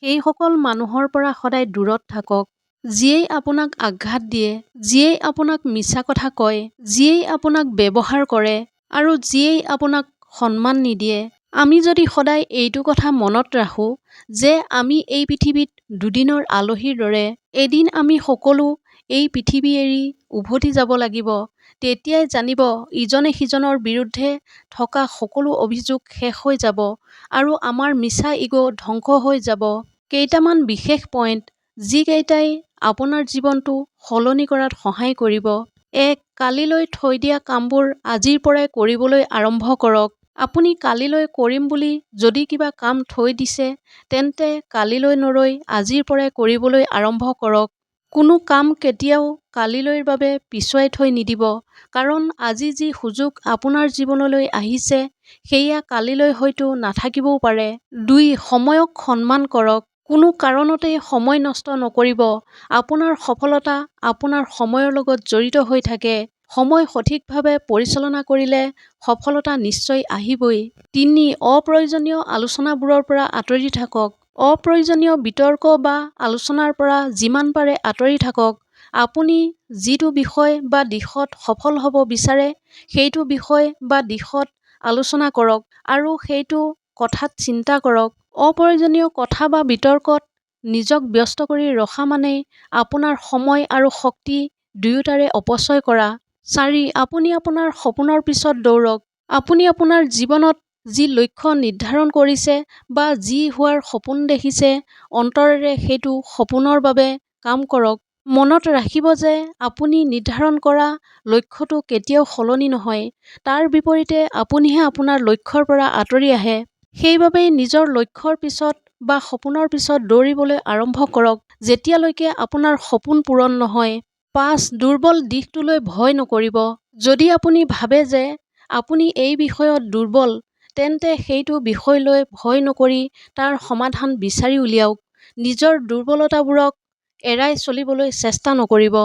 সেইসকল মানুহৰ পৰা সদায় দূৰত থাকক, যিয়েই আপোনাক আঘাত দিয়ে, যিয়েই আপোনাক মিছা কথা কয়, যিয়েই আপোনাক ব্যৱহাৰ কৰে আৰু যিয়েই আপোনাক সন্মান নিদিয়ে। আমি যদি সদায় এইটো কথা মনত ৰাখোঁ যে আমি এই পৃথিৱীত দুদিনৰ আলহীৰ দৰে, এদিন আমি সকলো এই পৃথিৱী এৰি উভতি যাব লাগিব, তেতিয়াই জানিব ইজনে সিজনৰ বিৰুদ্ধে থকা সকলো অভিযোগ শেষ হৈ যাব আৰু আমাৰ মিছা ইগ' ধ্বংস হৈ যাব। কেইটামান বিশেষ পইণ্ট যিকেইটাই আপোনাৰ জীৱনটো সলনি কৰাত সহায় কৰিব। ১. কালিলৈ থৈ দিয়া কামবোৰ আজিৰ পৰাই কৰিবলৈ আৰম্ভ কৰক। আপুনি কালিলৈ কৰিম বুলি যদি কিবা কাম থৈ দিছে, তেন্তে কালিলৈ নৰৈ আজিৰ পৰাই কৰিবলৈ আৰম্ভ কৰক। কোনো কাম কেতিয়াও কালিলৈৰ বাবে পিছুৱাই থৈ নিদিব, কাৰণ আজি যি সুযোগ আপোনাৰ জীৱনলৈ আহিছে, সেয়া কালিলৈ হয়তো নাথাকিবও পাৰে। ২. সময়ক সন্মান কৰক। কোনো কাৰণতেই সময় নষ্ট নকৰিব। আপোনাৰ সফলতা আপোনাৰ সময়ৰ লগত জড়িত হৈ থাকে। সময় সঠিকভাৱে পৰিচালনা কৰিলে সফলতা নিশ্চয় আহিবই। ৩. অপ্ৰয়োজনীয় আলোচনাবোৰৰ পৰা আঁতৰি থাকক। অপ্ৰয়োজনীয় বিতৰ্ক বা আলোচনাৰ পৰা যিমান পাৰে আঁতৰি থাকক। আপুনি যিটো বিষয় বা দিশত সফল হ'ব বিচাৰে, সেইটো বিষয় বা দিশত আলোচনা কৰক আৰু সেইটো কথাত চিন্তা কৰক। অপ্ৰয়োজনীয় কথা বা বিতৰ্কত নিজক ব্যস্ত কৰি ৰখা মানেই আপোনাৰ সময় আৰু শক্তি দুয়োটাৰে অপচয় কৰা। ৪. আপুনি আপোনাৰ সপোনৰ পিছত দৌৰক। আপুনি আপোনাৰ জীৱনত যি লক্ষ্য নিৰ্ধাৰণ কৰিছে বা যি হোৱাৰ সপোন দেখিছে, অন্তৰেৰে সেইটো সপোনৰ বাবে কাম কৰক। মনত ৰাখিব যে আপুনি নিৰ্ধাৰণ কৰা লক্ষ্যটো কেতিয়াও সলনি নহয়, তাৰ বিপৰীতে আপুনিহে আপোনাৰ লক্ষ্যৰ পৰা আঁতৰি আহে। সেইবাবেই নিজৰ লক্ষ্যৰ পিছত বা সপোনৰ পিছত দৌৰিবলৈ আৰম্ভ কৰক, যেতিয়ালৈকে আপোনাৰ সপোন পূৰণ নহয়। ৫. দুৰ্বল দিশটোলৈ ভয় নকৰিব। যদি আপুনি ভাবে যে আপুনি এই বিষয়ত দুৰ্বল, তেন্তে সেইটো বিষয়লৈ ভয় নকৰি তাৰ সমাধান বিচাৰি উলিয়াওক। নিজৰ দুৰ্বলতাবোৰক এৰাই চলিবলৈ চেষ্টা নকৰিব।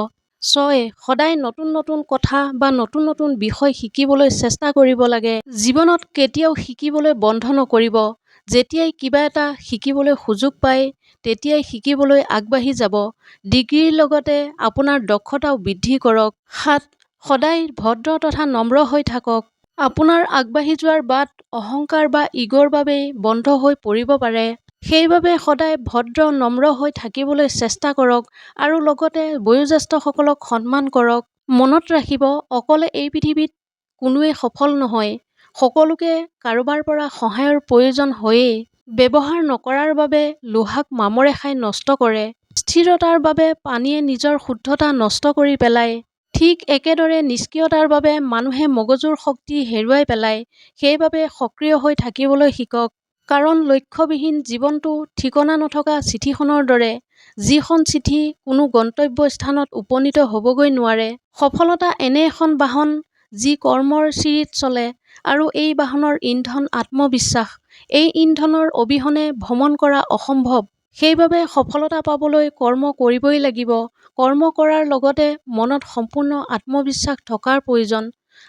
৬. সদায় নতুন নতুন কথা বা নতুন নতুন বিষয় শিকিবলৈ চেষ্টা কৰিব লাগে। জীৱনত কেতিয়াও শিকিবলৈ বন্ধ নকৰিব। যেতিয়াই কিবা এটা শিকিবলৈ সুযোগ পায়, তেতিয়াই শিকিবলৈ আগবাঢ়ি যাব। ডিগ্ৰীৰ লগতে আপোনাৰ দক্ষতাও বৃদ্ধি কৰক। ৭. সদায় ভদ্ৰ তথা নম্ৰ হৈ থাকক। আপোনাৰ আগবাঢ়ি যোৱাৰ বাট অহংকাৰ বা ইগ'ৰ বাবেই বন্ধ হৈ পৰিব পাৰে। সেইবাবে সদায় ভদ্ৰ নম্ৰ হৈ থাকিবলৈ চেষ্টা কৰক আৰু লগতে বয়োজ্যেষ্ঠসকলক সন্মান কৰক। মনত ৰাখিব, অকলে এই পৃথিৱীত কোনোৱেই সফল নহয়। সকলোকে কাৰোবাৰ পৰা সহায়ৰ প্ৰয়োজন হয়েই। ব্যৱহাৰ নকৰাৰ বাবে লোহাক মামৰে খাই নষ্ট কৰে। স্থিৰতাৰ বাবে পানীয়ে নিজৰ শুদ্ধতা নষ্ট কৰি পেলায়। ঠিক একেদৰে নিষ্ক্ৰিয়তাৰ বাবে মানুহে মগজুৰ শক্তি হেৰুৱাই পেলায়। সেইবাবে সক্ৰিয় হৈ থাকিবলৈ শিকক। কাৰণ লক্ষ্যবিহীন জীৱনটো ঠিকনা নথকা চিঠিখনৰ দৰে, যিখন চিঠি কোনো গন্তব্যস্থানত উপনীত হ'বগৈ নোৱাৰে। সফলতা এনে এখন বাহন যি কৰ্মৰ চিৰিত চলে আৰু এই বাহনৰ ইন্ধন আত্মবিশ্বাস। এই ইন্ধনৰ অবিহনে ভ্ৰমণ কৰা অসম্ভৱ। সেইবাবে সফলতা পাবলৈ কৰ্ম কৰিবই লাগিব। কৰ্ম কৰাৰ লগতে মনত সম্পূৰ্ণ আত্মবিশ্বাস থকাৰ প্ৰয়োজন।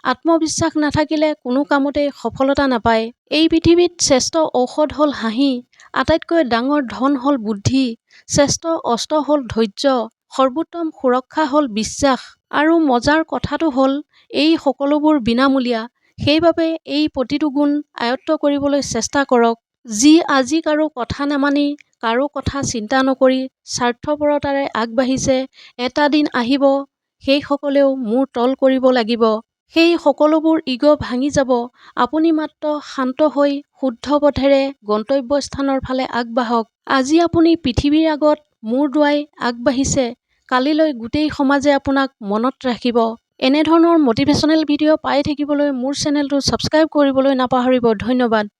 আত্মবিশ্বাস নাথাকিলে কোনো কামতেই সফলতা নাপায়। এই পৃথিৱীত শ্ৰেষ্ঠ ঔষধ হ'ল হাঁহি, আটাইতকৈ ডাঙৰ ধন হ'ল বুদ্ধি, শ্ৰেষ্ঠ অস্ত্ৰ হ'ল ধৈৰ্য, সৰ্বোত্তম সুৰক্ষা হ'ল বিশ্বাস, আৰু মজাৰ কথাটো হ'ল এই সকলোবোৰ বিনামূলীয়া। সেইবাবে এই প্ৰতিটো গুণ আয়ত্ত কৰিবলৈ চেষ্টা কৰক। যি আজি কাৰো কথা নামানি, কাৰো কথা চিন্তা নকৰি স্বাৰ্থপৰতাৰে আগবাঢ়িছে, এটা দিন আহিব সেইসকলেও মূৰ তল কৰিব লাগিব। সেই সকলোবোৰ ইগ' ভাঙি যাব। আপুনি মাত্ৰ শান্ত হৈ শুদ্ধ পথেৰে গন্তব্যস্থানৰ ফালে আগবাঢ়ক। আজি আপুনি পৃথিৱীৰ আগত মূৰ দোৱাই আগবাঢ়িছে, কালিলৈ গোটেই সমাজে আপোনাক মনত ৰাখিব। এনেধৰণৰ মটিভেশ্যনেল ভিডিঅ' পাই থাকিবলৈ মোৰ চেনেলটো ছাবস্ক্ৰাইব কৰিবলৈ নাপাহৰিব। ধন্যবাদ।